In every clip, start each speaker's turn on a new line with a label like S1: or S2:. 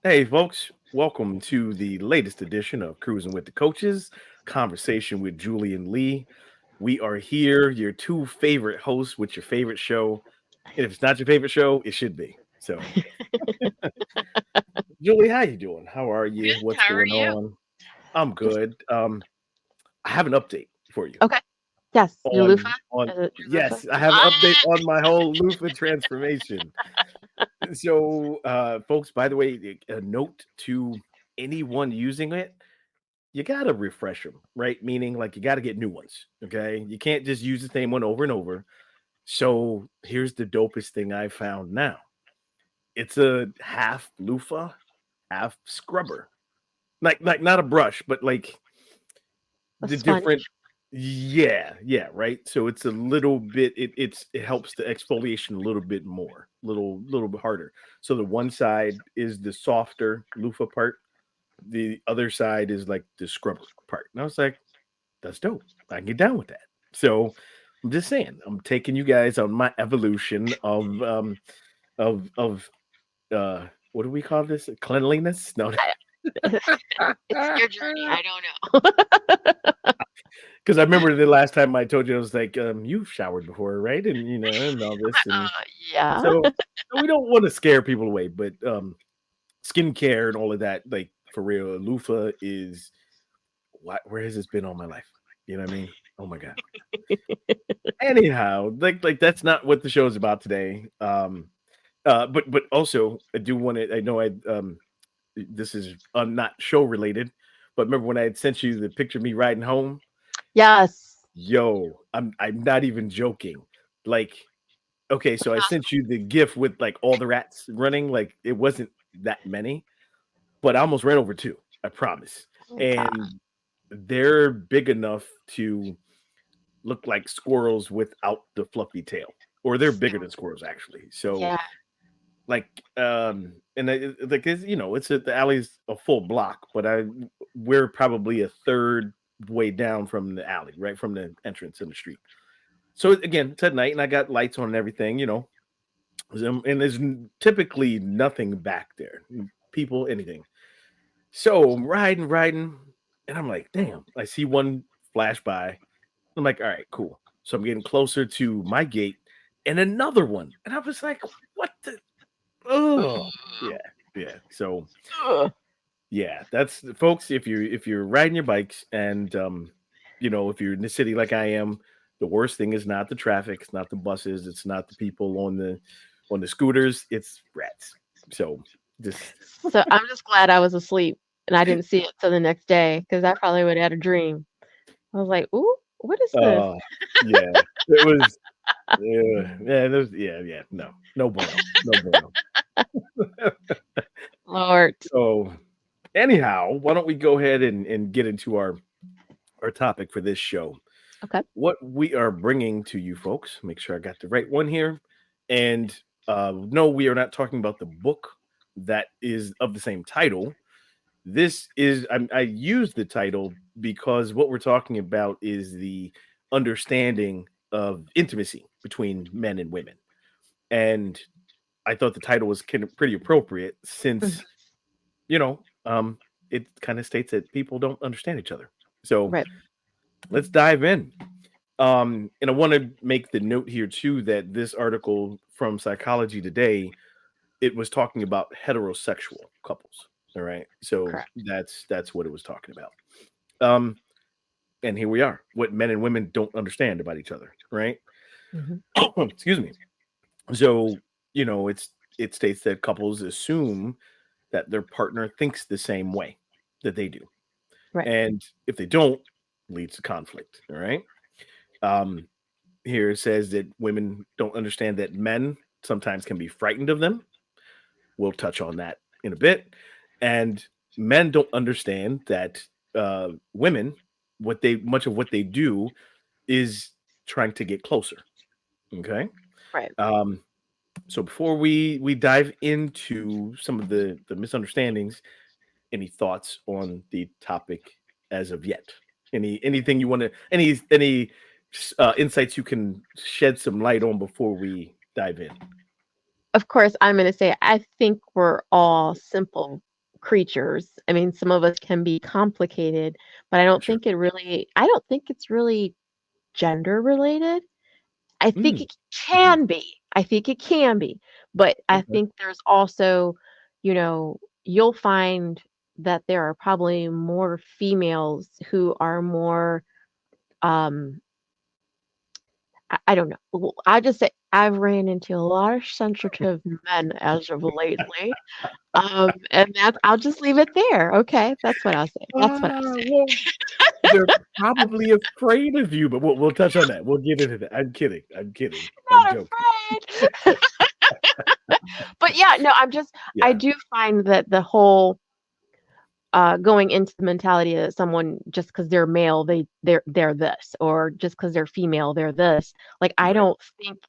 S1: Hey, folks, welcome to the latest edition of Cruising with the Coaches, conversation with Julie and Lee. We are here, your two favorite hosts with your favorite show. And if it's not your favorite show, it should be. So, Julie, how you doing? How are you?
S2: Good.
S1: What's
S2: How are
S1: going
S2: you?
S1: on? I'm
S3: Just
S1: good. I have an update for you
S3: okay. Yes, your
S1: on
S3: loofah?
S1: on
S3: Is it your loofah?
S1: yes, I have an update
S2: Ah,
S1: on my whole loofah transformation. So, folks, by the way, a note to anyone using it, you gotta refresh them, right? Meaning, like, you gotta get new ones. Okay, you can't just use the same one over and over. So here's the dopest thing I found now. It's a half loofah, half scrubber. Like not a brush, but like
S3: A
S1: the different.
S3: sponge?
S1: Yeah, right. So it's a little bit. It helps the exfoliation a little bit more, little bit harder. So the one side is the softer loofah part. The other side is like the scrubber part. And I was like, that's dope. I can get down with that. So I'm just saying, I'm taking you guys on my evolution of what do we call this? Cleanliness? No,
S3: I
S2: it's your journey. I don't know.
S1: because I remember the last time I told you I was like, you've showered before, right? And and all this. And
S3: Yeah.
S1: so we don't want to scare people away, but skincare and all of that, like for real, loofah is where has this been all my life? You know what I mean? Oh my god. Anyhow, like that's not what the show is about today. But also I do want to. I know this is not show related, but remember when I had sent you the picture of me riding home?
S3: Yes.
S1: Yo, I'm not even joking. Like, okay, so I sent you the gif with like all the rats running. Like it wasn't that many, but I almost ran over two. I promise.
S3: Oh god.
S1: And they're big enough to look like squirrels without the fluffy tail, or they're bigger than squirrels actually. So
S3: Yeah.
S1: like and like it's the alley's a full block, but we're probably a third way down from the alley, right from the entrance in the street. So again, it's at night and I got lights on and everything, and there's typically nothing back there, people, anything. So I'm riding, and I'm like, damn, I see one flash by. I'm like, all right, cool. So I'm getting closer to my gate and another one. And I was like, what the oh yeah, yeah. So
S3: Ugh.
S1: yeah, that's folks, if you're riding your bikes and if you're in the city like I am, the worst thing is not the traffic, it's not the buses, it's not the people on the scooters, it's rats. So just
S3: So I'm just glad I was asleep and I didn't see it till the next day because I probably would have had a dream. I was like, "Ooh, what is this?"
S1: uh yeah. It was yeah, no. No bueno. No bueno.
S3: Lord.
S1: So anyhow, why don't we go ahead and get into our topic for this show?
S3: Okay.
S1: What we are bringing to you folks, make sure I got the right one here. And no, we are not talking about the book that is of the same title. This is, I use the title because what we're talking about is the understanding of intimacy between men and women. And I thought the title was kind of pretty appropriate
S3: Mhm.
S1: since, you know, um, it kind of states that people don't understand each other. So
S3: Right.
S1: let's dive in. And I want to make the note here too that this article from Psychology Today, it was talking about heterosexual couples. All right. So
S3: Correct.
S1: that's what it was talking about. Um, and here we are, what men and women don't understand about each other, right?
S3: Hmm.
S1: Excuse me. So, it states that couples assume that their partner thinks the same way that they do.
S3: Right.
S1: And if they don't, leads to conflict. All right. Um, Here it says that women don't understand that men sometimes can be frightened of them. We'll touch on that in a bit. And men don't understand that women, much of what they do is trying to get closer. Okay.
S3: Right.
S1: Um, so before we dive into some of the misunderstandings, any thoughts on the topic as of yet? Anything you want to any insights you can shed some light on before we dive in?
S3: Of course, I'm going to say I think we're all simple creatures. I mean, some of us can be complicated, but I don't
S1: Sure.
S3: think it's really gender related. I think
S1: Mm,
S3: it
S1: mhm.
S3: can be. I think it can be. But I
S1: Okay.
S3: think there's also, you'll find that there are probably more females who are more, um, I don't know. I just say I've ran into a lot of sensitive men as of lately. And I'll just leave it there. Okay. That's what I'll say. That's what I'll say.
S1: Well, they're probably afraid of you, but we'll touch on that. We'll get into that. I'm kidding. I'm kidding. I'm
S3: Not
S1: joking.
S3: afraid. But yeah, no, I
S1: Yeah.
S3: do find that the whole going into the mentality that someone just because they're male they're this, or just because they're female they're this. Like I
S1: Right.
S3: don't think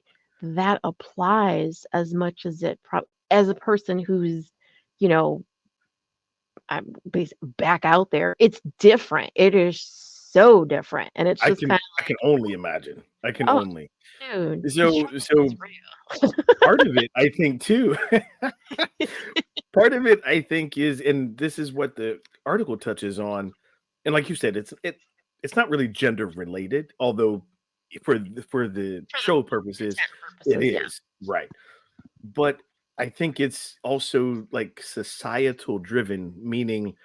S3: that applies as much as as a person who's, you know, I'm back out there. It's different. It is so different, and it's just kind
S1: I can only imagine. I can
S3: of, oh,
S1: only.
S3: dude, the
S1: So
S3: struggle is
S1: so
S3: real.
S1: part of it, I think too. Part of it, I think, is, and this is what the article touches on, and like you said, it's not really gender related, although for the
S3: For the
S1: show purposes,
S3: content
S1: it
S3: purposes, yeah.
S1: is right. But I think it's also like societal driven, meaning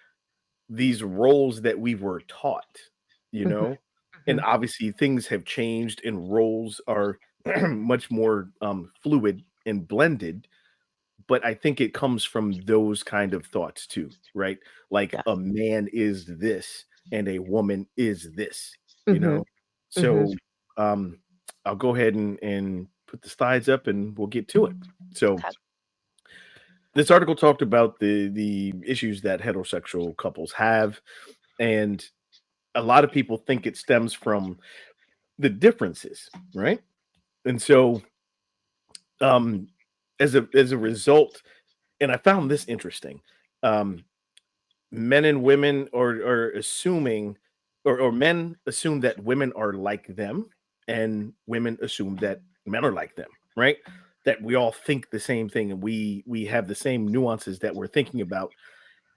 S1: these roles that we were taught, you
S3: Hmm.
S1: know, and
S3: Hmm.
S1: obviously things have changed and roles are much more fluid and blended, but I think it comes from those kind of thoughts too, right? Like
S3: Yes.
S1: a man is this and a woman is this, you
S3: Hmm.
S1: know?
S3: Hmm.
S1: So um I'll go ahead and put the slides up and we'll get to it. So
S3: Okay.
S1: this article talked about the issues that heterosexual couples have, and a lot of people think it stems from the differences, right? And so um as a result, and I found this interesting. Um Men and women are assuming, or men assume that women are like them, and women assume that men are like them, right? That we all think the same thing and we have the same nuances that we're thinking about,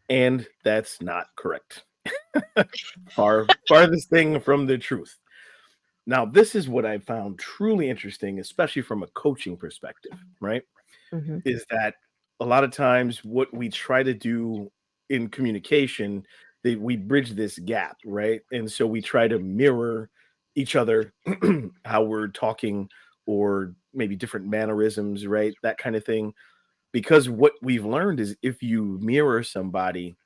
S1: and that's not correct. Farthest thing from the truth. Now, this is what I found truly interesting, especially from a coaching perspective, right?
S3: Hmm.
S1: Is that a lot of times what we try to do in communication, we bridge this gap, right? And so we try to mirror each other, how we're talking, or maybe different mannerisms, right? That kind of thing. Because what we've learned is if you mirror somebody,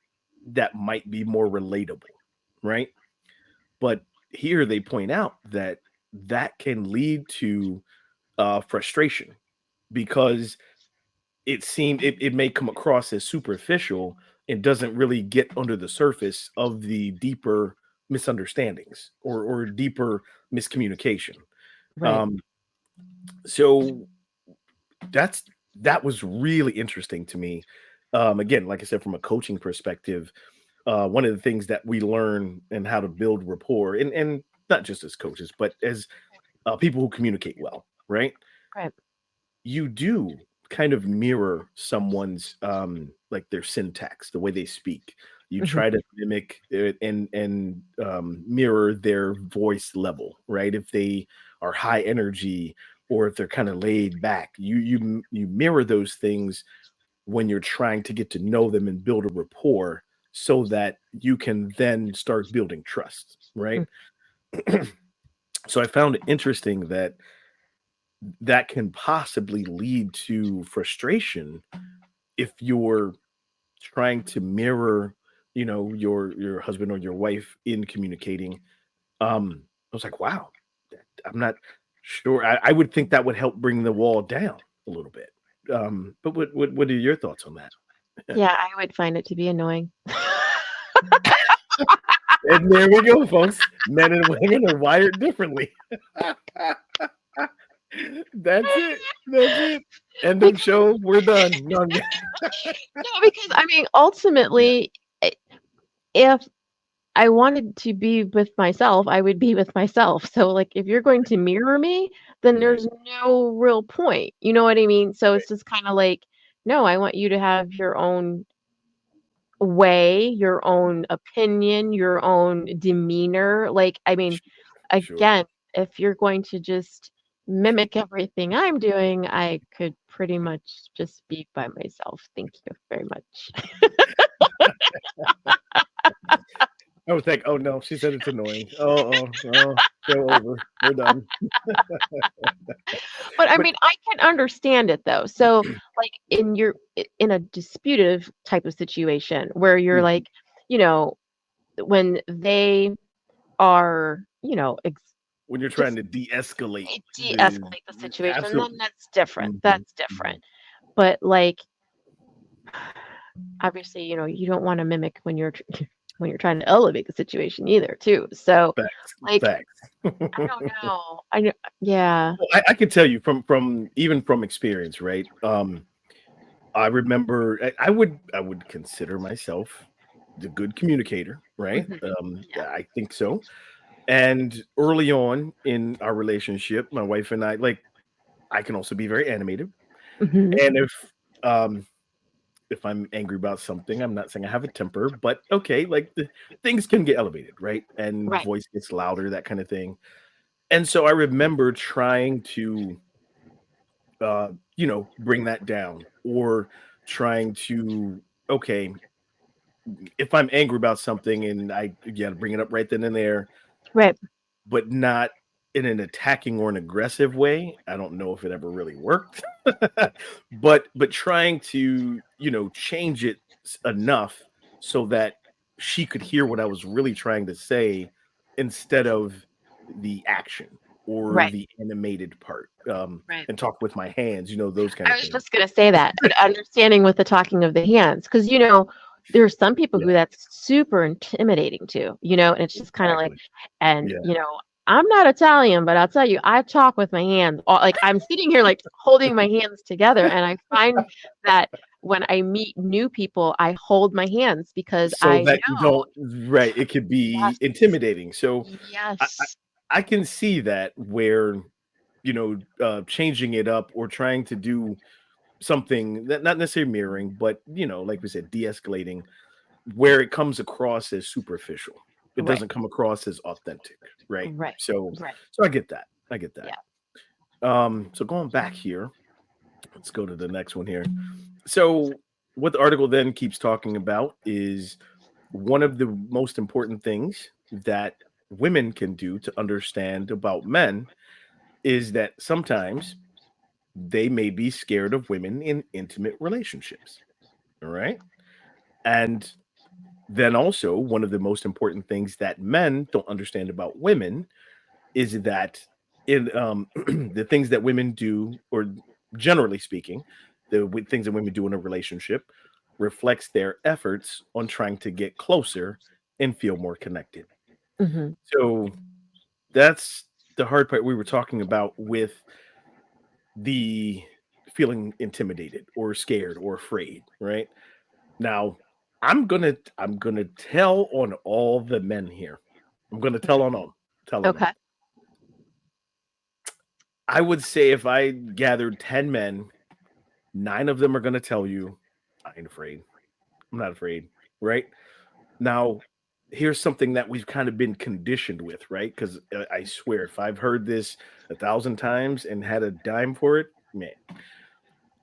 S1: that might be more relatable, right? But here they point out that that can lead to frustration, because it may come across as superficial and doesn't really get under the surface of the deeper misunderstandings or deeper miscommunication.
S3: Right.
S1: Um, so that's that was really interesting to me. Again, like I said, from a coaching perspective, one of the things that we learn and how to build rapport, and not just as coaches, but as people who communicate well, right?
S3: Right.
S1: You do kind of mirror someone's like their syntax, the way they speak. You
S3: Hmm.
S1: try to mimic it and mirror their voice level, right? If they are high energy or if they're kind of laid back, you mirror those things when you're trying to get to know them and build a rapport so that you can then start building trust, right? So I found it interesting that that can possibly lead to frustration if you're trying to mirror, your husband or your wife in communicating. I was like, wow, I'm not sure. I would think that would help bring the wall down a little bit. But what are your thoughts on that?
S3: Yeah, I would find it to be annoying.
S1: And there we go, folks. Men and women are wired differently. That's it. That's it. End of
S3: Because
S1: show. We're done. No,
S3: no, because I mean,
S1: yeah,
S3: ultimately, if I wanted to be with myself, I would be with myself. So, like, if you're going to mirror me, then
S1: right.
S3: there's no real point. You know what I mean? So it's just kind of like, no, I want you to have your own way, your own opinion, your own demeanor. Like, I mean,
S1: Sure.
S3: again, if you're going to just mimic everything I'm doing, I could pretty much just be by myself. Thank you very much.
S1: I would think, oh no, she said it's annoying. Oh, show over. We're done.
S3: But I
S1: But
S3: mean, I can understand it though. So, like in a disputive type of situation where you're
S1: mhm,
S3: like, you know, when they are,
S1: when you're trying
S3: just
S1: to de-escalate the
S3: de-escalate the situation,
S1: absolute,
S3: then that's different.
S1: mhm,
S3: That's
S1: mhm.
S3: different. But like, obviously, you don't want to mimic when you're when you're trying to elevate the situation either, too. So,
S1: Facts,
S3: like,
S1: facts.
S3: I don't know. I know, yeah.
S1: Well, I can tell you from even from experience, right? I remember I would consider myself the good communicator, right?
S3: Mhm. Yeah.
S1: I think so. And early on in our relationship, my wife and I, like, I can also be very animated.
S3: Mhm.
S1: And if I'm angry about something, I'm not saying I have a temper, but okay, like things can get elevated, right? And
S3: Right.
S1: voice gets louder, that kind of thing. And so I remember trying to bring that down, or trying to, okay, if I'm angry about something and I gotta bring it up right then and there,
S3: Right.
S1: but not in an attacking or an aggressive way. I don't know if it ever really worked. But trying to, change it enough so that she could hear what I was really trying to say, instead of the action or
S3: Right.
S1: the animated part,
S3: Right.
S1: and talk with my hands, those kind
S3: I
S1: of
S3: was
S1: things.
S3: just gonna say that, and understanding with the talking of the hands, because there's some people
S1: Yeah,
S3: who that's super intimidating to, and it's just kind of like,
S1: exactly.
S3: and
S1: Yeah.
S3: I'm not Italian, but I'll tell you, I talk with my hands. Like I'm sitting here like holding my hands together, and I find that when I meet new people, I hold my hands because
S1: So
S3: I
S1: that you
S3: know,
S1: don't, right, it could be
S3: yes,
S1: intimidating. So I I
S3: yes,
S1: I can see that where, changing it up or trying to do something that not necessarily mirroring, but, like we said, de-escalating, where it comes across as superficial. It
S3: right,
S1: doesn't come across as authentic, right?
S3: right,
S1: So
S3: right,
S1: so I get that. I get that.
S3: yeah.
S1: So going back here, let's go to the next one here. So what the article then keeps talking about is one of the most important things that women can do to understand about men is that sometimes they may be scared of women in intimate relationships. All right. And then also, one of the most important things that men don't understand about women is that in the things that women do, or generally speaking, things that women do in a relationship reflects their efforts on trying to get closer and feel more connected.
S3: Hmm.
S1: So that's the hard part we were talking about with the feeling intimidated or scared or afraid, right? Now, I'm gonna tell on all the men here. I'm gonna tell on them. Tell on them.
S3: Okay.
S1: I would say if I gathered 10 men, 9 of them are gonna tell you, "I ain't afraid. I'm not afraid." Right? Now, here's something that we've kind of been conditioned with, right? Because I swear, if I've heard this 1,000 times and had a dime for it, man,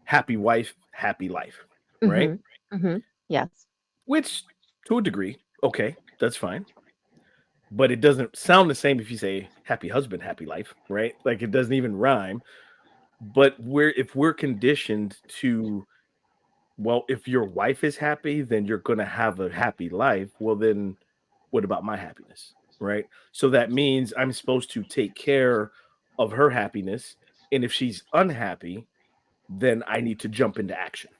S1: happy wife, happy life, right?
S3: Hmm. Hmm. Yes.
S1: Which, to a degree, okay, that's fine. But it doesn't sound the same if you say happy husband, happy life, right? Like it doesn't even rhyme. But if we're conditioned to, well, if your wife is happy, then you're going to have a happy life. Well, then what about my happiness? Right. So that means I'm supposed to take care of her happiness. And if she's unhappy, then I need to jump into action.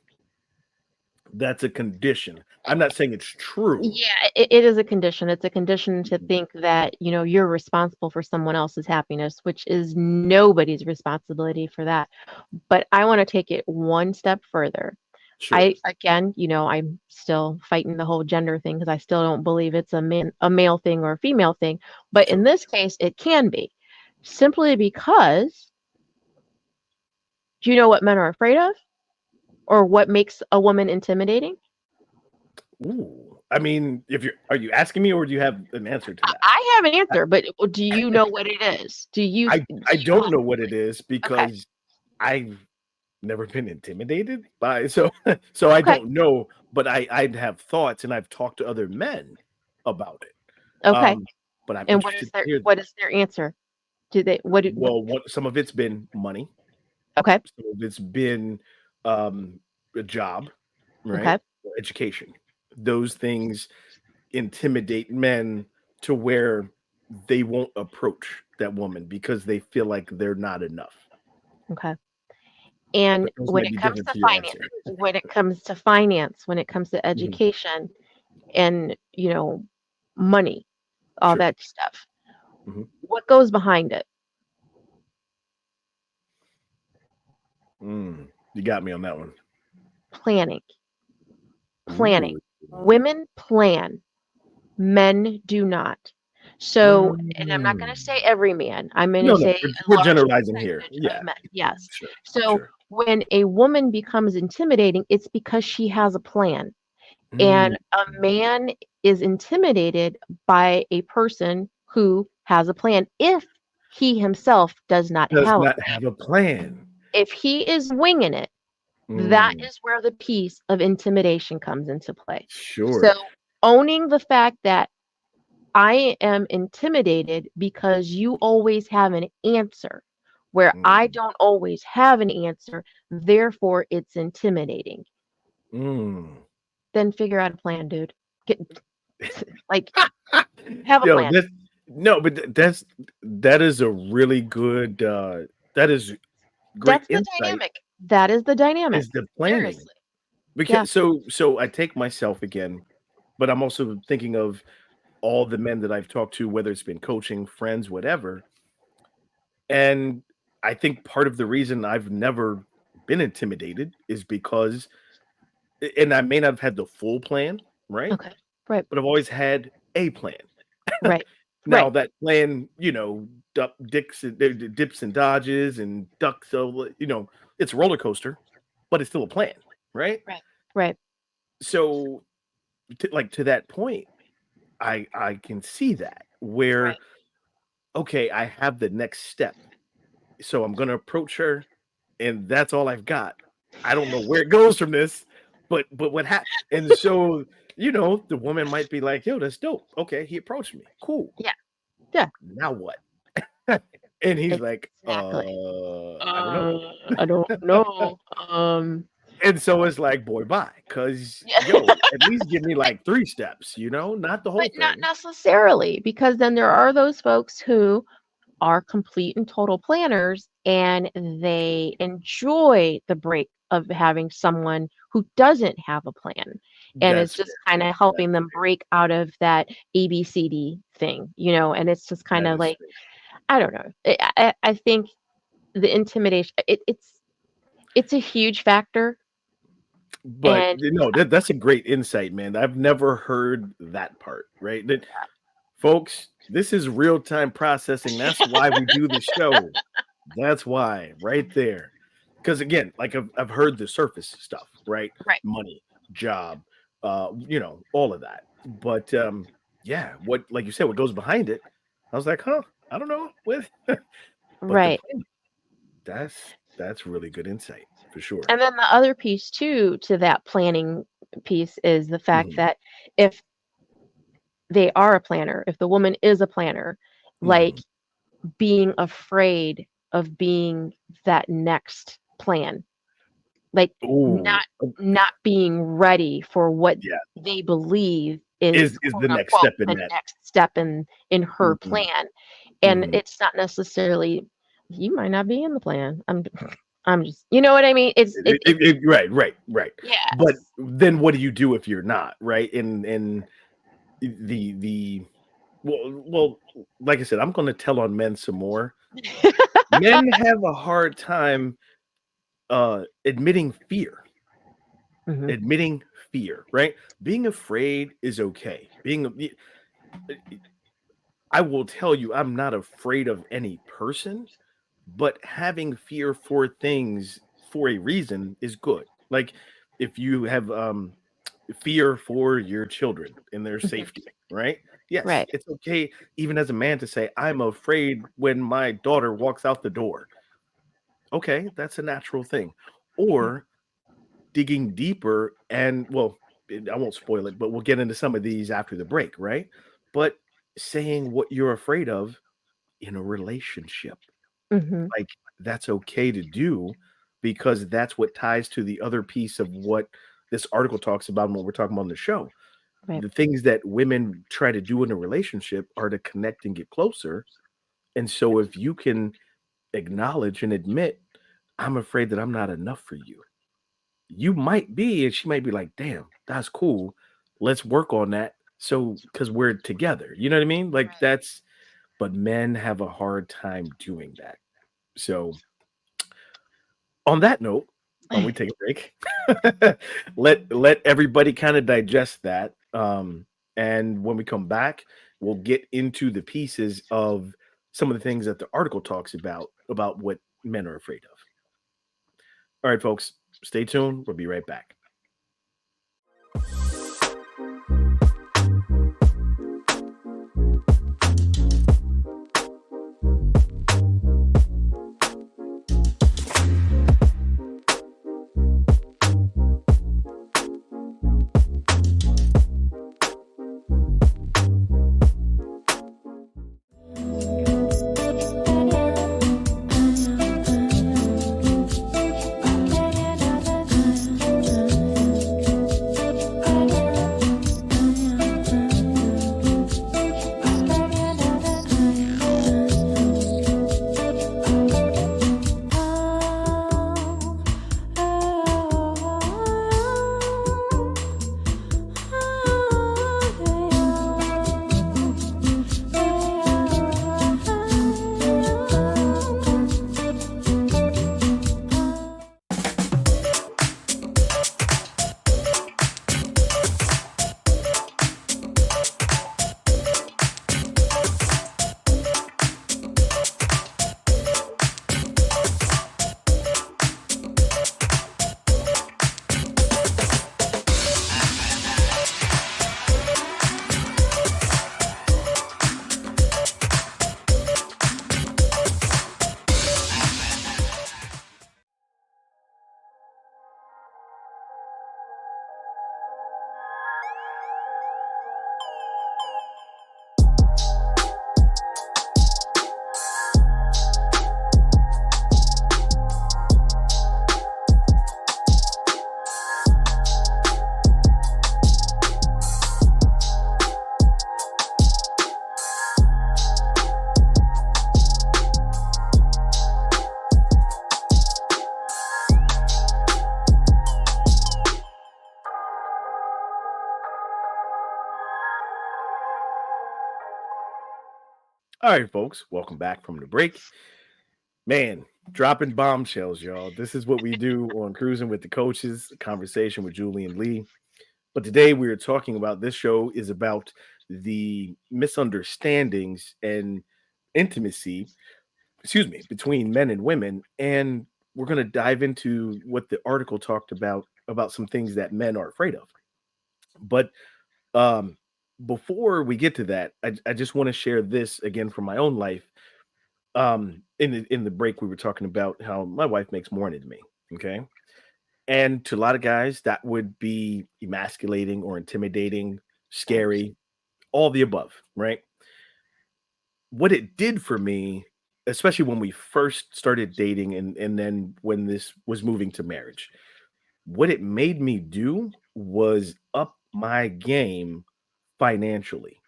S1: That's a condition. I'm not saying it's true.
S3: Yeah, it is a condition. It's a condition to think that, you're responsible for someone else's happiness, which is nobody's responsibility for that. But I want to take it one step further.
S1: Sure.
S3: Again, I'm still fighting the whole gender thing because I still don't believe it's a male thing or a female thing. But in
S1: Sure.
S3: this case, it can be simply because do you know what men are afraid of or what makes a woman intimidating?
S1: Ooh, I mean, are you asking me, or do you have an answer to that?
S3: I have an
S1: I
S3: answer, but do you know what it is?
S1: I
S3: Do you
S1: don't know what
S3: possibly?
S1: it is
S3: Okay.
S1: because I've never been intimidated by so I
S3: Okay.
S1: don't know, but I have thoughts and I've talked to other men about it.
S3: Okay.
S1: Um, but I'm
S3: And
S1: interested to hear.
S3: what is their answer? Do they what
S1: Well, some of it's been money,
S3: okay.
S1: some of it's been um, a job, right?
S3: Okay.
S1: Or education. Those things intimidate men to where they won't approach that woman because they feel like they're not enough.
S3: Okay. And
S1: But those might be different to your answer.
S3: when it comes to
S1: Mhm,
S3: education and, money, all
S1: sure.
S3: that stuff,
S1: Mhm.
S3: what goes behind it?
S1: You got me on that one.
S3: Planning. Planning.
S1: Ooh.
S3: Women plan, men do not. So, and I'm not going to
S1: Mm.
S3: say every man, I'm going to
S1: No, no,
S3: say a
S1: we're
S3: large
S1: generalizing here.
S3: percentage of
S1: Yeah,
S3: men. Yes.
S1: sure,
S3: So,
S1: sure.
S3: when a woman becomes intimidating, it's because she has a plan.
S1: Mm.
S3: And a man is intimidated by a person who has a plan if he himself does not
S1: Does
S3: have a
S1: not
S3: plan.
S1: have a plan.
S3: If he is winging it, that
S1: Mm.
S3: is where the piece of intimidation comes into play.
S1: Sure.
S3: So, owning the fact that I am intimidated because you always have an answer where I
S1: Mm.
S3: don't always have an answer, therefore it's intimidating.
S1: Mm.
S3: Then figure out a plan, dude. Get, like, have a
S1: Yo,
S3: plan.
S1: that's no, but that is a really good that is great
S3: That's the
S1: insight
S3: dynamic. That is the dynamic.
S1: is the planning.
S3: Seriously. Yeah.
S1: Because so I take myself again, but I'm also thinking of all the men that I've talked to, whether it's been coaching, friends, whatever. And I think part of the reason I've never been intimidated is because and I may not have had the full plan, right?
S3: Okay. Right.
S1: But I've always had a plan.
S3: Right.
S1: Now
S3: Right.
S1: that plan, dips and dodges and ducks, so it's a roller coaster, but it's still a plan, right?
S3: Right. Right.
S1: So, to that point, I can see that where
S3: Right.
S1: okay, I have the next step, so I'm gonna approach her, and that's all I've got. I don't know where it goes from this, but what happened? And so the woman might be like, "Yo, that's dope. Okay, he approached me. Cool.
S3: Yeah. Yeah.
S1: Now what?" And he's like,
S3: Exactly.
S1: I don't know.
S3: I don't know.
S1: And so it's like, boy, bye. Cause
S3: Yeah.
S1: at least give me like 3 steps, not the
S3: But
S1: whole
S3: not
S1: thing.
S3: necessarily, because then there are those folks who are complete and total planners and they enjoy the break of having someone who doesn't have a plan and it's
S1: That's fair.
S3: just kind of helping
S1: That's
S3: them break out of that ABCD thing, and it's just kind
S1: that
S3: of
S1: is
S3: like,
S1: fair.
S3: I don't know. I think the intimidation, it's a huge factor.
S1: But
S3: And
S1: that's a great insight, man. I've never heard that part, right? That folks, this is real time processing. That's why we do the show. That's why, right there. Because again, like I've heard the surface stuff, right?
S3: right,
S1: Money, job, all of that. But yeah, what like you said, what goes behind it? I was like, huh, I don't know. With but the
S3: right.
S1: plan, that's really good insight for sure.
S3: And then the other piece too to that planning piece is the fact
S1: Mhm,
S3: that if they are a planner, if the woman is a planner, like
S1: mhm.
S3: being afraid of being that next plan, like
S1: Ooh,
S3: not being ready for what
S1: yeah,
S3: they believe is
S1: is
S3: quote
S1: the next
S3: unquote
S1: step in
S3: the
S1: that.
S3: next step in her
S1: Mhm,
S3: plan. And
S1: mhm.
S3: it's not necessarily you might not be in the plan. I'm just what I mean?
S1: Right, right, right. But
S3: Yes.
S1: then what do you do if you're not, right? And the well, like I said, I'm gonna tell on men some more. Men have a hard time admitting fear.
S3: Mhm.
S1: Admitting fear, right? Being afraid is okay. I will tell you, I'm not afraid of any person, but having fear for things for a reason is good. Like if you have fear for your children and their
S3: Mhm.
S1: safety, right? Yes,
S3: Right.
S1: it's okay even as a man to say, I'm afraid when my daughter walks out the door. Okay, that's a natural thing.
S3: Yeah.
S1: Or digging deeper and well, I won't spoil it, but we'll get into some of these after the break, right? But saying what you're afraid of in a relationship,
S3: Mhm.
S1: like that's okay to do because that's what ties to the other piece of what this article talks about and what we're talking about on the show.
S3: Right.
S1: The things that women try to do in a relationship are to connect and get closer. And so if you can acknowledge and admit, I'm afraid that I'm not enough for you. You might be, and she might be like, damn, that's cool. Let's work on that. So, because we're together, you know what I mean? Like,
S2: Right.
S1: that's, but men have a hard time doing that. So, on that note, when we take a break, let everybody kind of digest that. And when we come back, we'll get into the pieces of some of the things that the article talks about what men are afraid of. All right, folks, stay tuned. We'll be right back. All right, folks, welcome back from the break. Man, dropping bombshells, y'all. This is what we do on Cruising with the Coaches, a conversation with Julian Lee. But today we are talking about this show is about the misunderstandings and intimacy, excuse me, between men and women. And we're going to dive into what the article talked about some things that men are afraid of. But um, before we get to that, I just want to share this again from my own life. In the break, we were talking about how my wife makes more than me. Okay. And to a lot of guys, that would be emasculating or intimidating,
S3: Yes.
S1: scary, all the above, right? What it did for me, especially when we first started dating and then when this was moving to marriage, what it made me do was up my game financially.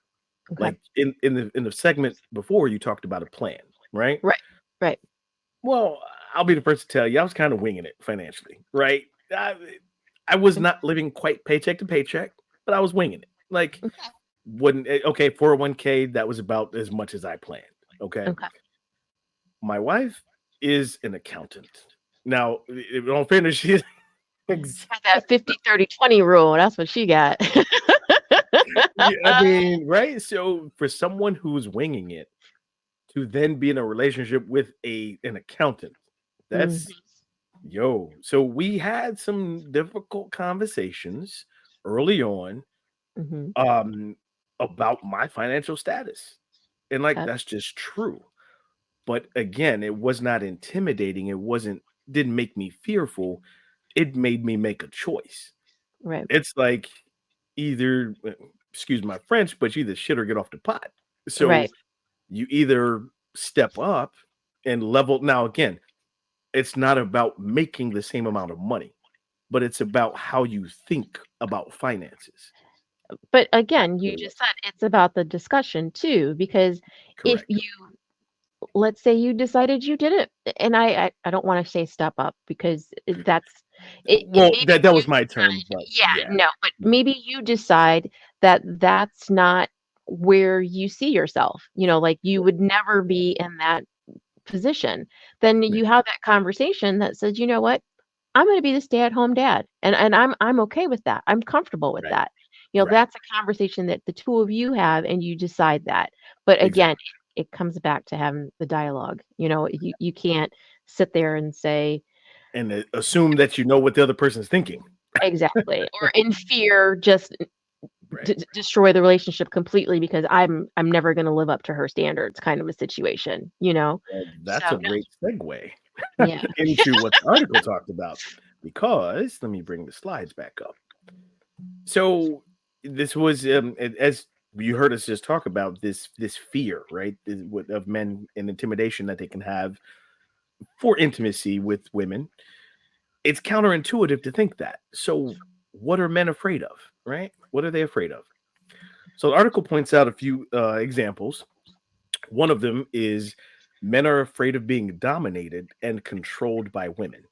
S3: Okay.
S1: Like in the segment before, you talked about a plan, right?
S3: Right. Right.
S1: Well, I'll be the first to tell you, I was kind of winging it financially, right? I, I was not living quite paycheck to paycheck, but I was winging it. Like,
S3: Okay.
S1: okay, 401k, that was about as much as I planned. Okay.
S3: Okay.
S1: My wife is an accountant. Now, in all fairness, she is
S3: Got that 50/30/20 rule. That's what she got.
S1: yeah, I mean, right? So for someone who's winging it to then be in a relationship with an accountant,
S3: Mhm.
S1: that's yo. So we had some difficult conversations early on
S3: Hmm.
S1: um, about my financial status. And like,
S3: Okay.
S1: that's just true. But again, it was not intimidating. Didn't make me fearful. It made me make a choice.
S3: Right.
S1: It's like either, excuse my French, but you either shit or get off the pot. So
S3: Right.
S1: you either step up and level. Now, again, it's not about making the same amount of money, but it's about how you think about finances.
S3: But
S1: That's
S3: again, you
S1: really what.
S3: just said it's about the discussion too, because if
S1: Correct.
S3: you, let's say you decided you didn't, and I don't want to say step up because that's it
S1: Well,
S3: maybe
S1: that
S3: you
S1: was my term,
S3: decide,
S1: but
S3: yeah,
S1: yeah,
S3: no, but
S1: yeah,
S3: maybe you decide that that's not where you see yourself, like you would never be in that position. Then
S1: yeah,
S3: you have that conversation that says, you know what, I'm going to be the stay-at-home dad, and I'm okay with that. I'm comfortable with
S1: right,
S3: that.
S1: right,
S3: That's a conversation that the two of you have, and you decide that. But again,
S1: exactly.
S3: it comes back to having the dialogue. You can't sit there and say
S1: And assume that you know what the other person's thinking.
S3: exactly, or in fear, just
S1: Right.
S3: destroy the relationship completely because I'm never going to live up to her standards, kind of a situation.
S1: Well,
S3: So
S1: that's a
S3: no,
S1: great segue
S3: yeah,
S1: into what the article talked about. Because let me bring the slides back up. So this was as you heard us just talk about this fear, right? Of men and intimidation that they can have for intimacy with women. It's counterintuitive to think that. So what are men afraid of, right? What are they afraid of? So the article points out a few examples. One of them is men are afraid of being dominated and controlled by women.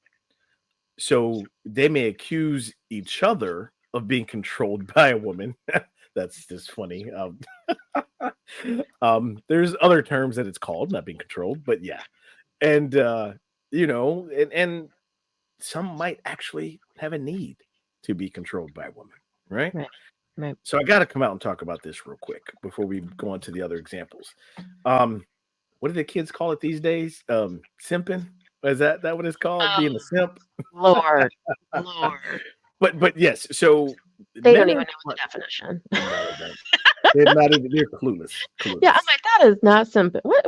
S1: So they may accuse each other of being controlled by a woman. That's just funny. There's other terms that it's called, not being controlled, but yeah. And and some might actually have a need to be controlled by a woman, right?
S3: right, right.
S1: So I got to come out and talk about this real quick before we go on to the other examples. Um, what do the kids call it these days? Simping? Is that what it's called?
S3: Oh
S1: Being a simp?
S3: Lord, Lord,
S1: But yes, so
S3: they don't
S1: men
S3: even
S1: are
S3: know what the definition.
S1: no, they don't. They're not even they're clueless.
S3: Yeah, I'm
S1: Clueless.
S3: like, that is not simple. What?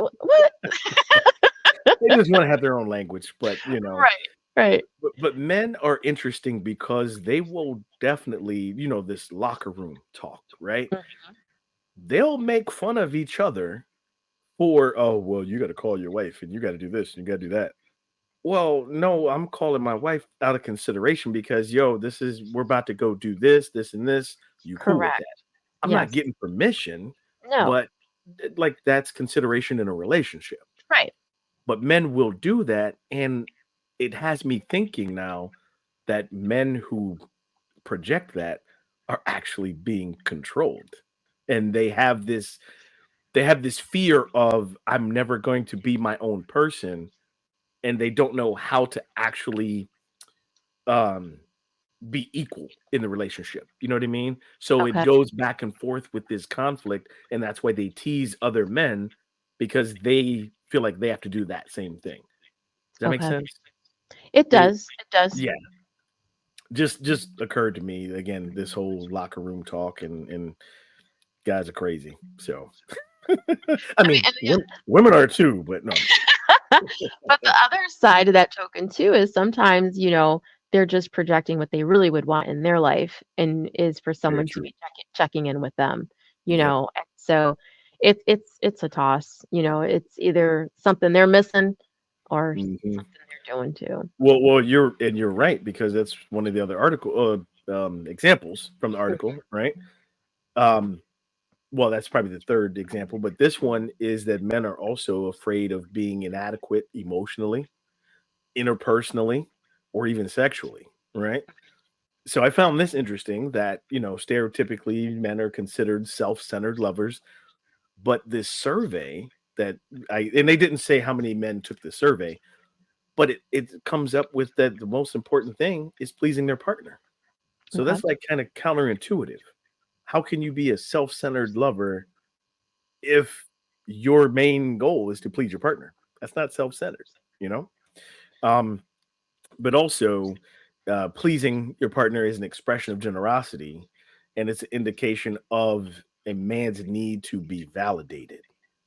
S1: They just want to have their own language, but
S3: Right, right.
S1: but men are interesting because they will definitely, this locker room talk, right?
S3: Mhm.
S1: They'll make fun of each other for, oh, well, you got to call your wife and you got to do this and you got to do that. Well, no, I'm calling my wife out of consideration because, yo, we're about to go do this, this, and this. You cool with
S3: Correct.
S1: that? I'm not
S3: Yes.
S1: getting permission,
S3: No.
S1: but like that's consideration in a relationship.
S3: Right.
S1: But men will do that. And it has me thinking now that men who project that are actually being controlled. And they have this fear of I'm never going to be my own person, and they don't know how to actually um be equal in the relationship. You know what I mean? So it
S3: Okay.
S1: goes back and forth with this conflict, and that's why they tease other men because they feel like they have to do that same thing. Does that make
S3: Okay.
S1: sense?
S3: It
S1: It
S3: does. It does.
S1: yeah, just occurred to me again, this whole locker room talk and guys are crazy. So I
S3: I mean,
S1: mean, women are too, but no, I'm just
S3: but the other side of that token too is sometimes, they're just projecting what they really would want in their life and is for
S1: very
S3: someone to
S1: true.
S3: be checking in with them,
S1: Yep.
S3: And so it's a toss, it's either something they're missing or
S1: Mhm.
S3: something they're doing too.
S1: Well, you're right because that's one of the other examples from the article, right? Um, well, that's probably the third example, but this one is that men are also afraid of being inadequate emotionally, interpersonally, or even sexually, right? So I found this interesting that, stereotypically men are considered self-centered lovers, but this survey that and they didn't say how many men took the survey, but it comes up with that the most important thing is pleasing their partner. So
S3: Okay.
S1: that's like kind of counterintuitive. How can you be a self-centered lover if your main goal is to please your partner? That's not self-centered, you know? Um, but also, pleasing your partner is an expression of generosity, and it's an indication of a man's need to be validated.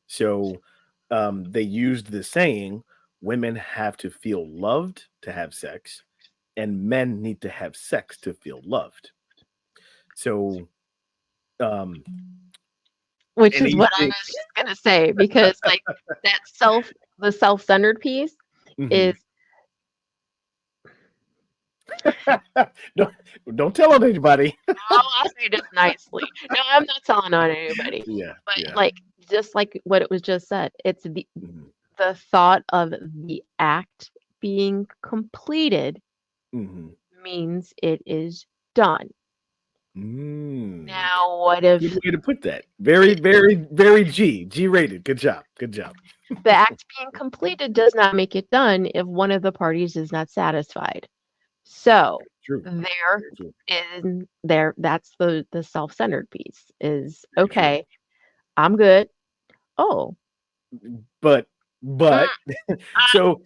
S1: So they used the saying, women have to feel loved to have sex, and men need to have sex to feel loved. So um,
S3: Which is what I
S1: anything.
S3: was just gonna say, because like that the self-centered piece
S1: Mhm.
S3: is
S1: don't, don't tell on anybody.
S3: oh, I'll say this nicely. No, I'm not telling on anybody.
S1: Yeah,
S3: But
S1: yeah.
S3: like just like what it was just said, it's
S1: Mhm,
S3: the thought of the act being completed
S1: mhm.
S3: means it is done.
S1: Mm.
S3: Now, what
S1: Good
S3: if
S1: way to put that. Very, very, very G rated. Good job. Good job.
S3: the act being completed does not make it done if one of the parties is not satisfied? So
S1: True.
S3: there
S1: Very true.
S3: that's the self-centered piece is
S1: Very true.
S3: okay, I'm good. Oh,
S1: But
S3: mm,
S1: but
S3: ah,
S1: so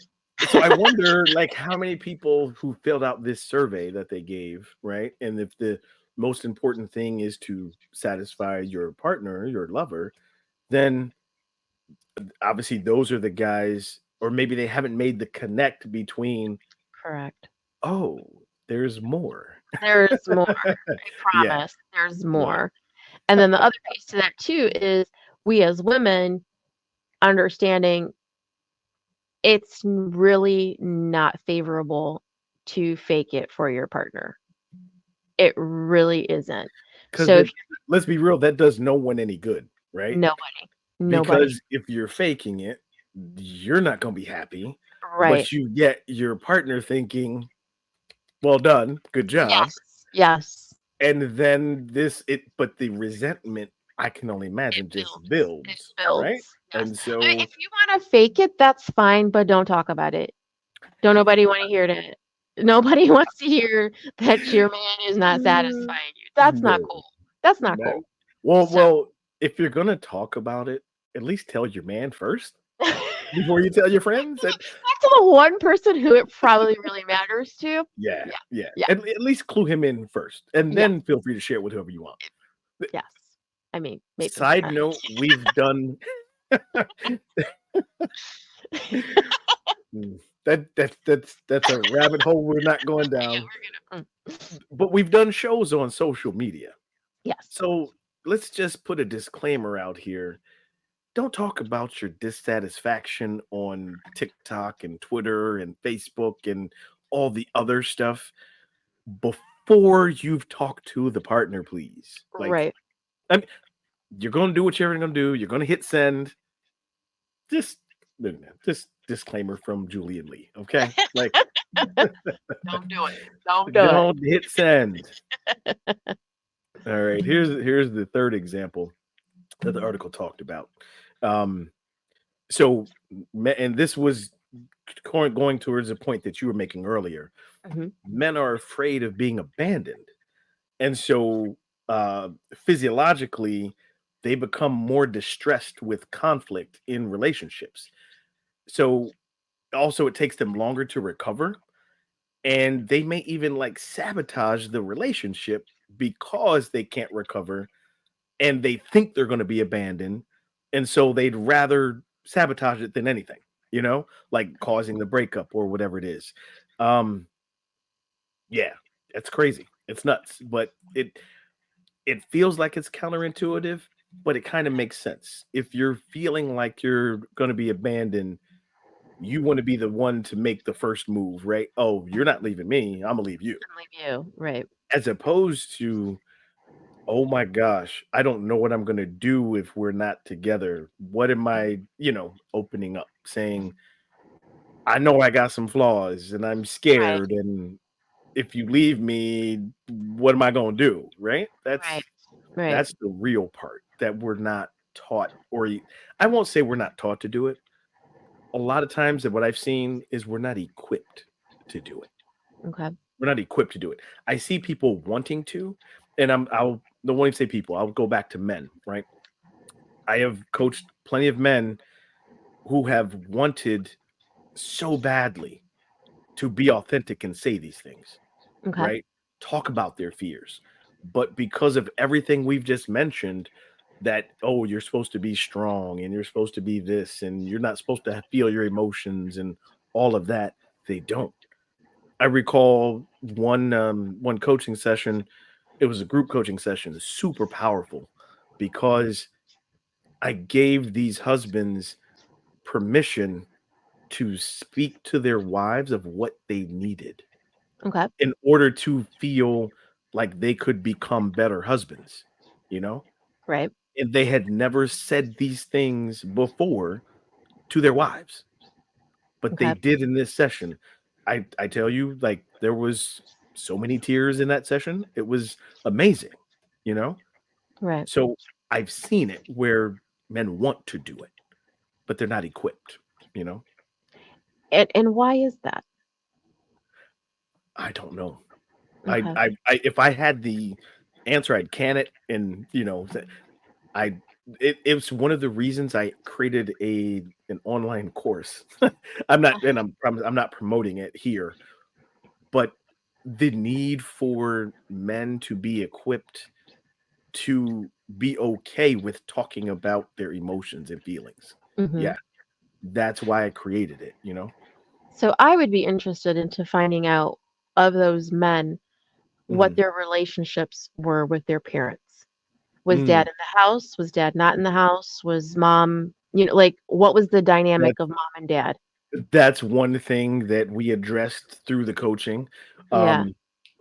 S1: I wonder like how many people who filled out this survey that they gave, right? And if the most important thing is to satisfy your partner, your lover, then obviously those are the guys, or maybe they haven't made the connect between,
S3: correct.
S1: oh, there's more.
S3: There's more. I
S1: Yeah,
S3: promise. There's
S1: yeah.
S3: more. And then the other piece to that too is we as women understanding it's really not favorable to fake it for your partner. It really isn't.
S1: Because
S3: So if
S1: it, let's be real, that does no one any good, right?
S3: nobody,
S1: Because if you're faking it, you're not going to be happy,
S3: right?
S1: but you get your partner thinking, well done, good job.
S3: Yes, yes.
S1: And then but the resentment, I can only
S3: It
S1: imagine, just
S3: builds. It
S1: builds, right?
S3: builds. Yes.
S1: And
S3: I mean,
S1: so,
S3: if you want to fake it, that's fine, but don't talk about it. Don't nobody want to hear that. Nobody wants to hear that your man is not
S1: mm,
S3: satisfying you. That's not
S1: no,
S3: cool. That's not
S1: no.
S3: cool.
S1: Well,
S3: So
S1: if you're going to talk about it, at least tell your man first
S3: back
S1: before you tell your friends. And
S3: to the one person who it probably really matters to.
S1: yeah,
S3: Yeah.
S1: yeah.
S3: Yeah.
S1: At least clue him in first, and
S3: Yeah.
S1: then feel free to share it with whoever you want.
S3: Yes. I mean, maybe.
S1: Side note, we've done mm, that's a rabbit hole we're not going
S3: Yeah,
S1: down.
S3: we're gonna.
S1: But we've done shows on social media.
S3: Yes.
S1: So let's just put a disclaimer out here. Don't talk about your dissatisfaction on TikTok and Twitter and Facebook and all the other stuff before you've talked to the partner, please. Like,
S3: Right.
S1: I mean, you're going to do what you're going to do. You're going to hit send. Just, just disclaimer from Julie and Lee. Okay, like,
S3: Don't do it. Don't do it.
S1: don't hit send. All right, here's the third example that the article talked about. Um, so, and this was going towards the point that you were making earlier.
S3: Mhm.
S1: Men are afraid of being abandoned, and so physiologically, they become more distressed with conflict in relationships. So, also, it takes them longer to recover, and they may even like sabotage the relationship because they can't recover and they think they're going to be abandoned, and so they'd rather sabotage it than anything, like causing the breakup or whatever it is. um yeah, it's crazy, it's nuts, but it feels like it's counterintuitive, but it kind of makes sense. If you're feeling like you're going to be abandoned, you want to be the one to make the first move, right? Oh, you're not leaving me, I'm gonna leave you,
S3: I'm like you. Right.
S1: as opposed to, oh my gosh, I don't know what I'm gonna do if we're not together. What am I, opening up, saying, I know I got some flaws and I'm
S3: Right.
S1: scared, and if you leave me, what am I gonna do? Right?
S3: Right.
S1: That's
S3: Right.
S1: that's the real part that we're not taught, I won't say we're not taught to do it. A lot of times that what I've seen is we're not equipped to do it.
S3: Okay.
S1: We're not equipped to do it. I see people wanting to, and I'll don't want to say people, I'll go back to men, right? I have coached plenty of men who have wanted so badly to be authentic and say these things.
S3: Okay.
S1: right? Talk about their fears. But because of everything we've just mentioned, that, oh, you're supposed to be strong and you're supposed to be this and you're not supposed to feel your emotions and all of that, they don't. I recall one coaching session. It was a group coaching session, super powerful, because I gave these husbands permission to speak to their wives of what they needed
S3: Okay.
S1: in order to feel like they could become better husbands, you know?
S3: Right.
S1: And they had never said these things before to their wives, but they
S3: Okay.
S1: did in this session. I tell you, like, there was so many tears in that session. It was amazing, you know?
S3: Right.
S1: So I've seen it where men want to do it, but they're not equipped, you know?
S3: And why is that?
S1: I don't know.
S3: Okay.
S1: If I had the answer, I'd can it, and I it's one of the reasons I created an online course. I'm not, and I'm not promoting it here, but the need for men to be equipped to be okay with talking about their emotions and feelings.
S3: Hmm.
S1: Yeah, that's why I created it, you know?
S3: So I would be interested into finding out of those men what
S1: Mhm.
S3: their relationships were with their parents. Was
S1: Mm,
S3: dad in the house? Was dad not in the house? Was mom, like what was the
S1: that
S3: dynamic of mom and dad?
S1: that's one thing that we addressed through the coaching.
S3: Yeah.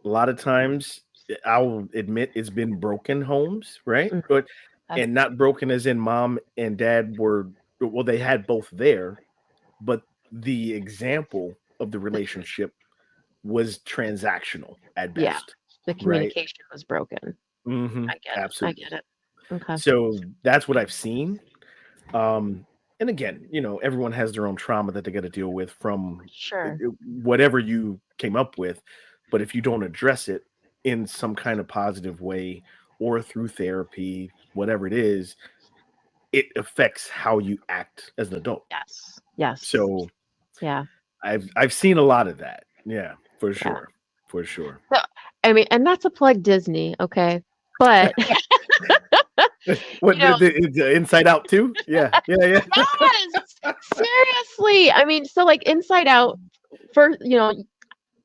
S1: A lot of times, I'll admit it's been broken homes, right?
S3: Mhm.
S1: But
S3: Okay.
S1: and not broken as in mom and dad were, well, they had both there, but the example of the
S3: The commu-
S1: relationship was transactional at
S3: yeah,
S1: best,
S3: the
S1: right?
S3: communication was broken.
S1: Mhm,
S3: I get it. I
S1: absolutely.
S3: get it. Okay.
S1: So that's what I've seen. Um, and again, everyone has their own trauma that they got to deal with from
S3: Sure.
S1: whatever you came up with. But if you don't address it in some kind of positive way or through therapy, whatever it is, it affects how you act as an adult.
S3: Yes. Yes.
S1: So
S3: Yeah.
S1: I've seen a lot of that. Yeah, for
S3: Yeah.
S1: sure. For sure.
S3: So, I mean, and not to plug Disney, okay? But,
S1: What
S3: you know,
S1: the Inside Out too? Yeah, yeah, yeah.
S3: yes, seriously. I mean, so like Inside Out, first,
S1: Yeah.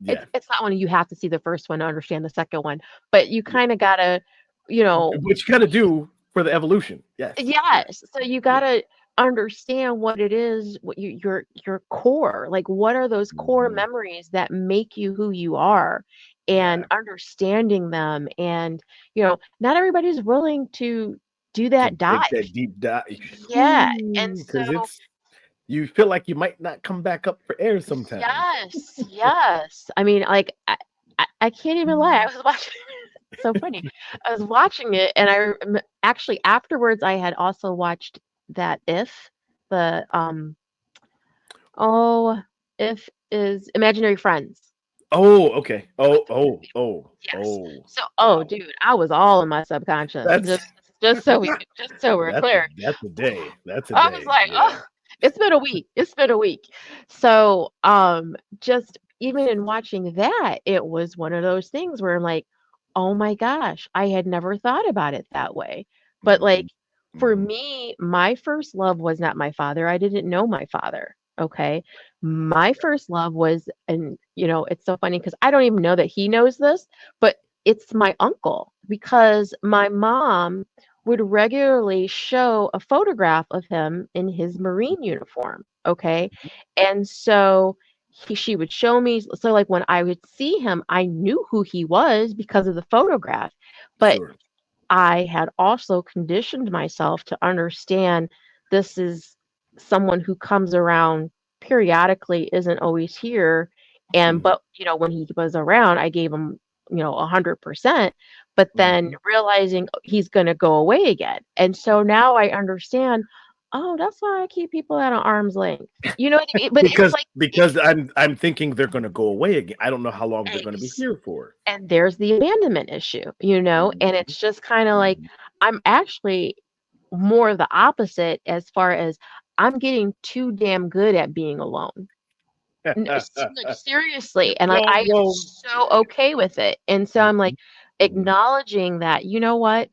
S3: it's not one you have to see the first one to understand the second one, but you kind of gotta, you know,
S1: What you gotta do for the evolution. Yes. Yes.
S3: yes. So you
S1: Yeah.
S3: gotta understand what it is, what your core, like what are those core
S1: Mhm.
S3: memories that make you who you are, and
S1: Yeah.
S3: understanding them, and not everybody's willing to do
S1: To
S3: that
S1: take
S3: dive.
S1: that deep dive.
S3: Yeah, and
S1: Because
S3: so
S1: you feel like you might not come back up for air sometimes.
S3: yes, yes. I mean, like I can't even lie. I was watching. So funny. I was watching it, and actually afterwards I had also watched that If the oh If is Imaginary Friends.
S1: Oh, okay.
S3: With
S1: Oh,
S3: the
S1: oh,
S3: people.
S1: oh,
S3: Yes.
S1: oh.
S3: So, oh,
S1: Wow.
S3: dude, I was all in my subconscious.
S1: That's
S3: Just so we're clear.
S1: that's a day. That's a
S3: I was
S1: day.
S3: like,
S1: Yeah.
S3: oh, it's been a week. It's been a week. So, just even in watching that, it was one of those things where I'm like, oh my gosh, I had never thought about it that way. But like
S1: Mhm.
S3: for
S1: Mhm.
S3: me, my first love was not my father. I didn't know my father. Okay. My first love was, and it's so funny because I don't even know that he knows this, but it's my uncle because my mom would regularly show a photograph of him in his Marine uniform. Okay. And so she would show me. So, like, when I would see him, I knew who he was because of the photograph. But
S1: Sure.
S3: I had also conditioned myself to understand this is someone who comes around periodically, isn't always here. And,
S1: Mhm.
S3: but, when he was around, I gave him, 100%. But then
S1: Mhm.
S3: realizing he's going to go away again. And so now I understand, oh, that's why I keep people at an arm's length. You know what I mean? But it's
S1: Because
S3: like,
S1: because I'm thinking they're gonna go away again. I don't know how long they're gonna be
S3: it's,
S1: here for.
S3: and there's the abandonment issue, and
S1: Mhm.
S3: it's just kind of like
S1: Mhm.
S3: I'm actually more of the opposite as far as I'm getting too damn good at being alone. Like seriously, and I am
S1: well,
S3: so okay with it. And so I'm like
S1: mhm,
S3: acknowledging that, you know what?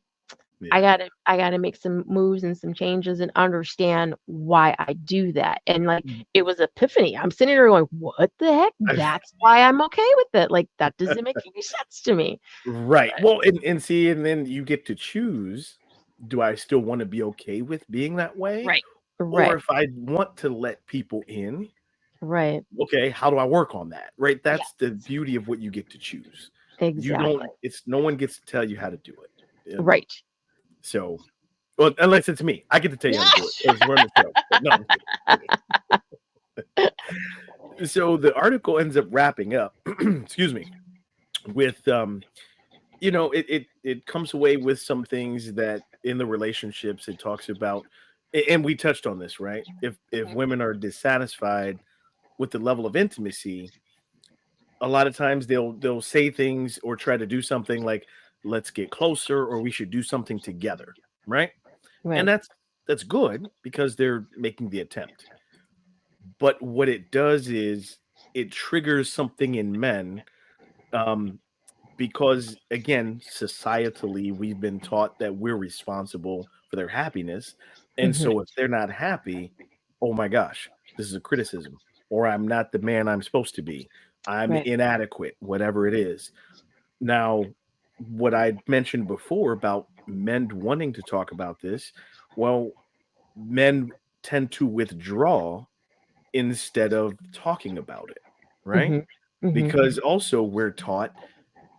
S1: yeah.
S3: I gotta make some moves and some changes and understand why I do that. And like it was epiphany. I'm sitting there going, what the heck? That's why I'm okay with it. Like that doesn't make any sense to me.
S1: Right.
S3: But
S1: Well, and see, and then you get to choose, do I still want to be okay with being that way?
S3: right,
S1: Or
S3: right,
S1: if I want to let people in,
S3: right.
S1: okay, how do I work on that? Right?
S3: Yeah,
S1: That's the beauty of what you get to choose. You
S3: exactly.
S1: don't, it's no one gets to tell you how to do it.
S3: Right.
S1: So, well, unless it's me, I get to tell you how to do it because we're on the show. But no, I'm kidding. So the article ends up wrapping up, excuse me, with it comes away with some things that in the relationships it talks about, and we touched on this, right? If
S3: Mhm,
S1: women are dissatisfied with the level of intimacy, a lot of times they'll say things or try to do something like, let's get closer, or we should do something together, right? And
S3: right.
S1: that's good because they're making the attempt. But what it does is it triggers something in men, um, because again, societally, we've been taught that we're responsible for their happiness. And
S3: Hmm.
S1: so if they're not happy, oh my gosh, this is a criticism, or I'm not the man I'm supposed to be. I'm
S3: Right.
S1: inadequate, whatever it is. Now, what I mentioned before about men wanting to talk about this, well, men tend to withdraw instead of talking about it, right?
S3: Hmm. Hmm.
S1: Because also we're taught,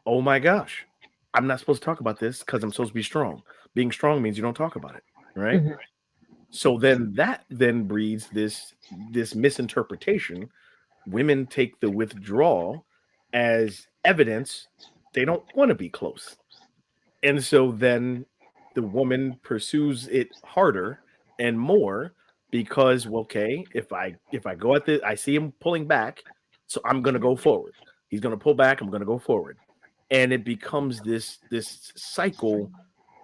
S1: oh my gosh, I'm not supposed to talk about this because I'm supposed to be strong. Being strong means you don't talk about it, right?
S3: Hmm.
S1: So then that then breeds this misinterpretation. Women take the withdrawal as evidence they don't want to be close. And so then the woman pursues it harder and more because, well, okay, if I go at this, I see him pulling back, so I'm gonna go forward. He's gonna pull back, I'm gonna go forward. And it becomes this cycle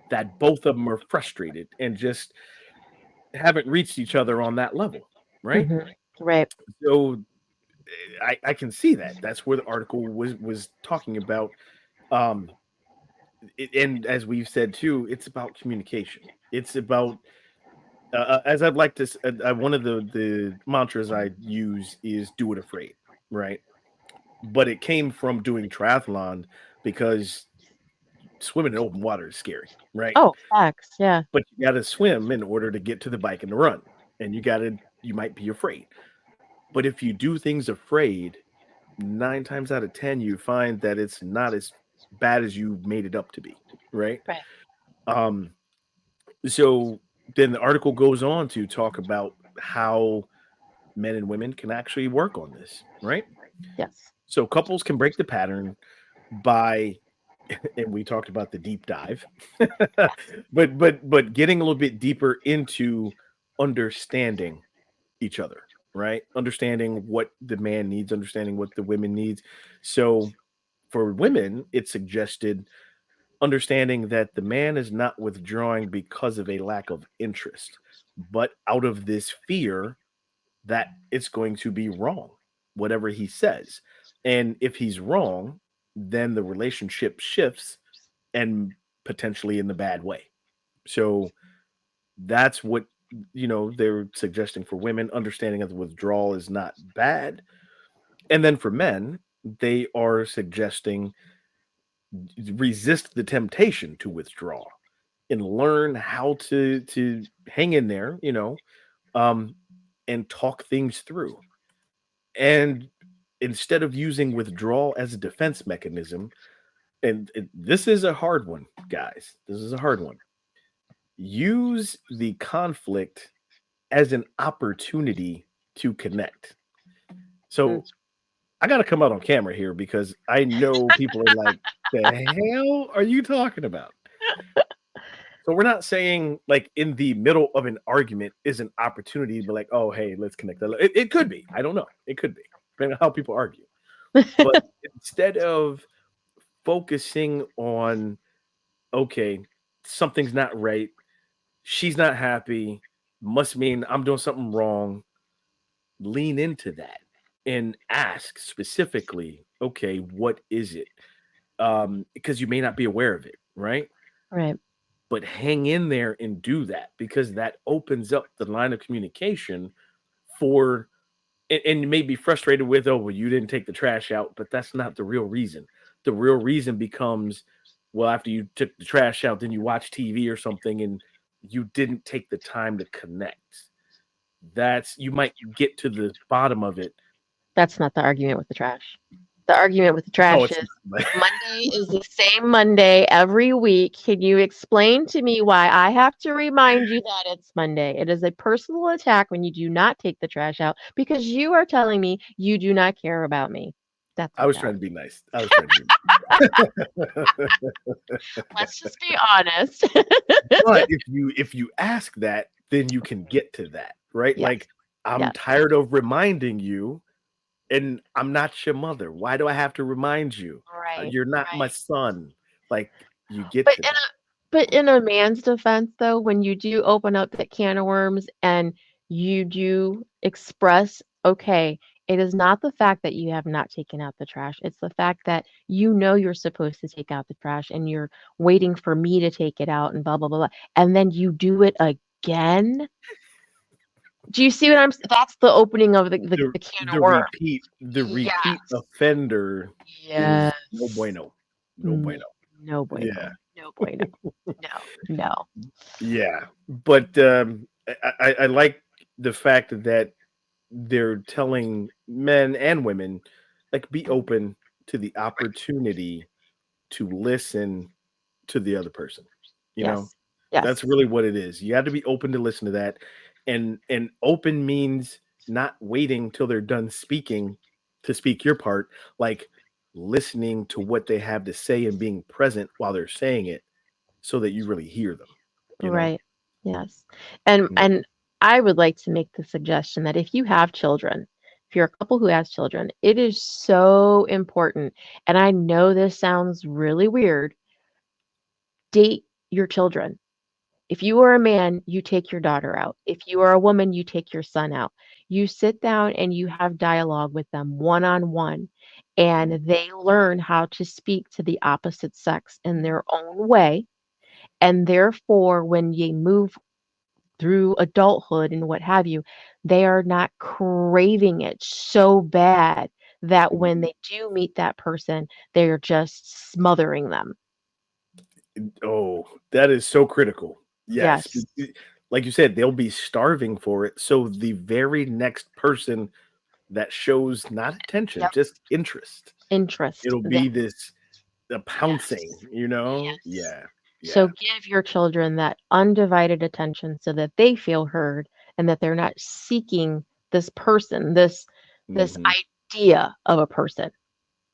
S1: that both of them are frustrated and just haven't reached each other on that level, right?
S3: Hmm. Right.
S1: So I can see that. That's where the article was talking about. Um, and as we've said too, it's about communication. It's about as I'd like to. One of the mantras I use is "Do it afraid," right? But it came from doing triathlon because swimming in open water is scary, right?
S3: Oh, facts. Yeah.
S1: But you got to swim in order to get to the bike and the run, and you might be afraid. But if you do things afraid, 9 times out of 10, you find that it's not as bad as you made it up to be, right?
S3: Right.
S1: Um, so then the article goes on to talk about how men and women can actually work on this, right?
S3: Yes.
S1: So couples can break the pattern by, and we talked about the deep dive, but getting a little bit deeper into understanding each other, right? Understanding what the man needs, understanding what the women needs. So for women, it suggested understanding that the man is not withdrawing because of a lack of interest, but out of this fear that it's going to be wrong, whatever he says. And if he's wrong, then the relationship shifts and potentially in the bad way. So that's what they're suggesting for women. Understanding of the withdrawal is not bad. And then for men, they are suggesting resist the temptation to withdraw and learn how to hang in there, um, and talk things through. And instead of using withdrawal as a defense mechanism, and this is a hard one, guys. This is a hard one. Use the conflict as an opportunity to connect.
S3: Mm.
S1: So I got to come out on camera here because I know people are like, the hell are you talking about? So we're not saying like in the middle of an argument is an opportunity to be like, oh, hey, let's connect. It could be. I don't know. It could be, depending on how people argue. But instead of focusing on, okay, something's not right, she's not happy, must mean I'm doing something wrong, lean into that. and ask specifically, okay, what is it? Because you may not be aware of it, right?
S3: Right.
S1: But hang in there and do that, because that opens up the line of communication for, and you may be frustrated with, oh, well, you didn't take the trash out, but that's not the real reason. The real reason becomes, well, after you took the trash out, then you watch TV or something and you didn't take the time to connect. That's, you might get to the bottom of it.
S3: That's not the argument with the trash. The argument with the
S1: No,
S3: trash
S1: it's
S3: is
S1: not.
S3: Monday is the same Monday every week. Can you explain to me why I have to remind you that it's Monday? It is a personal attack when you do not take the trash out because you are telling me you do not care about me. That's
S1: I
S3: what
S1: was
S3: that
S1: trying
S3: is.
S1: to be nice. I was trying to be nice.
S3: Let's just be honest.
S1: But if you ask that, then you can get to that, right?
S3: Yes.
S1: Like, I'm
S3: Yes.
S1: tired of reminding you, and I'm not your mother. Why do I have to remind you?
S3: Right.
S1: You're not my
S3: Right.
S1: son. Like, you get
S3: But
S1: to
S3: in
S1: that.
S3: a man's defense, though, when you do open up that can of worms and you do express, okay, it is not the fact that you have not taken out the trash. It's the fact that you know you're supposed to take out the trash and you're waiting for me to take it out and blah, blah, blah, blah. And then you do it again. Do you see what that's the opening of
S1: The
S3: the can of
S1: the
S3: worms.
S1: repeat
S3: Yes.
S1: offender is no
S3: Yes.
S1: bueno. No bueno.
S3: No
S1: Yeah.
S3: bueno. No bueno. No, no.
S1: Yeah. But I like the fact that they're telling men and women, like, be open to the opportunity to listen to the other person. You know,
S3: Yes. Yes.
S1: that's really what it is. You have to be open to listen to that. And open means not waiting till they're done speaking to speak your part, like listening to what they have to say and being present while they're saying it so that you really hear them, you know?
S3: Right. Yes. And
S1: Yeah.
S3: and I would like to make the suggestion that if you have children, if you're a couple who has children, it is so important. And I know this sounds really weird. Date your children. If you are a man, you take your daughter out. If you are a woman, you take your son out. You sit down and you have dialogue with them one on one, and
S1: Mm.
S3: they learn how to speak to the opposite sex in their own way. And therefore, when you move through adulthood and what have you, they are not craving it so bad that when they do meet that person, they're just smothering them.
S1: Oh, that is so critical. Yes.
S3: Yes.
S1: Like you said, they'll be starving for it. So the very next person that shows not attention,
S3: Yep.
S1: just interest,
S3: Interest.
S1: it'll be this the pouncing,
S3: Yes.
S1: you know?
S3: Yes.
S1: Yeah.
S3: So
S1: Yeah.
S3: give your children that undivided attention so that they feel heard and that they're not seeking this person, this
S1: Mhm.
S3: idea of a person.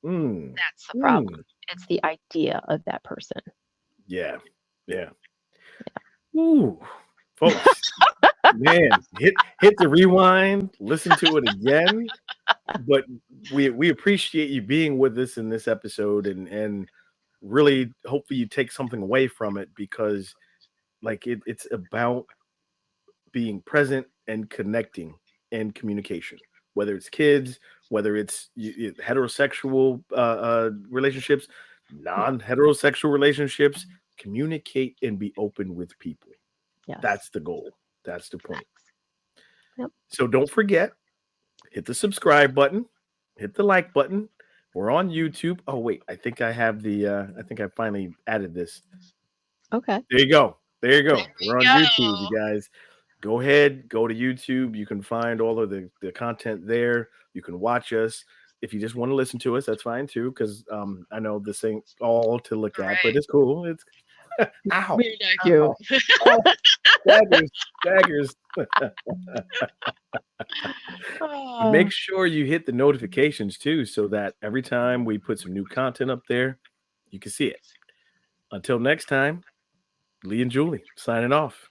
S1: Mm.
S3: That's the problem.
S1: Mm.
S3: It's the idea of that person.
S1: Yeah. Yeah. Ooh, folks, man, hit the rewind, listen to it again. But we appreciate you being with us in this episode, and really hopefully you take something away from it, because like it's about being present and connecting and communication, whether it's kids, whether it's heterosexual relationships, non-heterosexual relationships. Communicate and be open with people.
S3: Yes.
S1: That's the goal. That's the point.
S3: Yep.
S1: So don't forget, hit the subscribe button, hit the like button. We're on YouTube. Oh wait, I think I have the I think I finally added this.
S3: Okay.
S1: There you go. There you
S3: There
S1: go.
S3: we
S1: We're on YouTube, you
S3: go.
S1: guys. Go ahead, go to YouTube. You can find all of the content there. You can watch us. If you just want to listen to us, that's fine too, because I know this ain't all to look at, but
S3: Right.
S1: it's cool. It's ow,
S3: We like you.
S1: ow, oh, daggers, daggers. But
S3: Oh,
S1: make sure you hit the notifications too, so that every time we put some new content up there, you can see it. Until next time, Lee and Julie signing off.